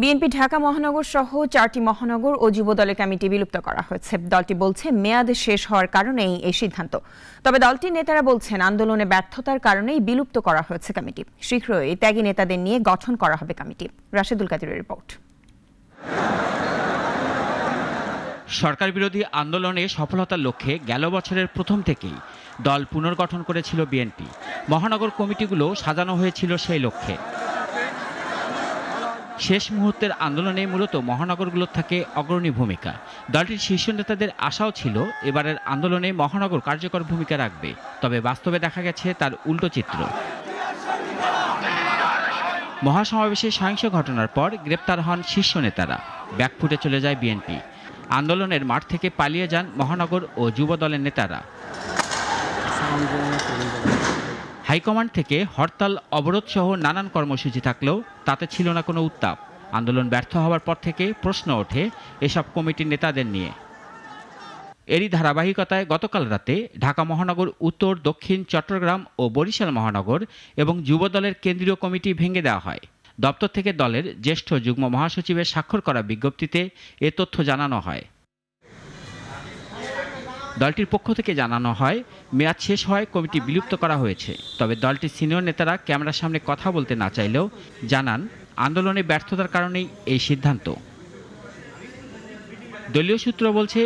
BNP Dhaka মহানগর সহ 4টি মহানগর ও যুবদলের কমিটি বিলুপ্ত করা হয়েছে। দলটি বলছে মেয়াদ শেষ হওয়ার কারণেই এই সিদ্ধান্ত। তবে দলটির নেতারা বলছেন আন্দোলনে ব্যর্থতার কারণেই বিলুপ্ত করা হয়েছে কমিটি। শীঘ্রই ত্যাগী নেতাদের নিয়ে গঠন করা হবে কমিটি। রাশেদুল কাদিরের রিপোর্ট। সরকার বিরোধী আন্দোলনে সফলতার লক্ষ্যে গেল বছরের প্রথম থেকেই দল পুনর্গঠন করেছিল বিএনপি। মহানগর কমিটিগুলো সাজানো হয়েছিল সেই লক্ষ্যে। শেষ মুহূর্তের আন্দোলনে মূলত মহানগরগুলোর থাকে অগ্রণী ভূমিকা। দলটির শীর্ষ নেতাদের আশাও ছিল এবারের আন্দোলনে মহানগর কার্যকর ভূমিকা রাখবে, তবে বাস্তবে দেখা গেছে তার উল্টো চিত্র। মহাসমাবেশে সহিংস ঘটনার পর গ্রেপ্তার হন শীর্ষ নেতারা, ব্যাকফুটে চলে যায় বিএনপি। আন্দোলনের মাঠ থেকে পালিয়ে যান মহানগর ও যুব দলের নেতারা। হাইকমান্ড থেকে হরতাল, অবরোধ সহ নানান কর্মসূচি থাকলেও তাতে ছিল না কোনো উত্তাপ। আন্দোলন ব্যর্থ হওয়ার পর থেকে প্রশ্ন ওঠে এসব কমিটির নেতাদের নিয়ে। এরই ধারাবাহিকতায় গতকাল রাতে ঢাকা মহানগর, উত্তর, দক্ষিণ, চট্টগ্রাম ও বরিশাল মহানগর এবং যুব দলের কেন্দ্রীয় কমিটি ভেঙে দেওয়া হয়। দপ্তর থেকে দলের জ্যেষ্ঠ যুগ্ম মহাসচিবের স্বাক্ষর করা বিজ্ঞপ্তিতে এ তথ্য জানানো হয়। দলটির পক্ষ থেকে জানানো হয় মেয়াদ শেষ হওয়ায় কমিটি বিলুপ্ত করা হয়েছে। তবে দলটির সিনিয়র নেতারা ক্যামেরার সামনে কথা বলতে না চাইলেও জানান আন্দোলনে ব্যর্থতার কারণেই এই সিদ্ধান্ত। দলীয় সূত্র বলছে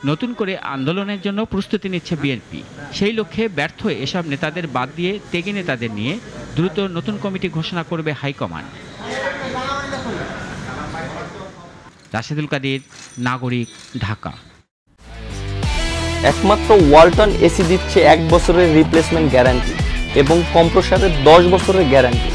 নতুন করে আন্দোলনের জন্য প্রস্তুতি নিচ্ছে বিএনপি। সেই লক্ষ্যে ব্যর্থ এসব নেতাদের বাদ দিয়ে ত্যাগী নেতাদের নিয়ে দ্রুত নতুন কমিটি ঘোষণা করবে হাইকমান্ড। রাশেদুল কাদির, নাগরিক, ঢাকা। একমাত্র ওয়ালটন এসি দিচ্ছে 1 বছরের রিপ্লেসমেন্ট গ্যারান্টি এবং কম্প্রেসারের 10 বছরের গ্যারান্টি।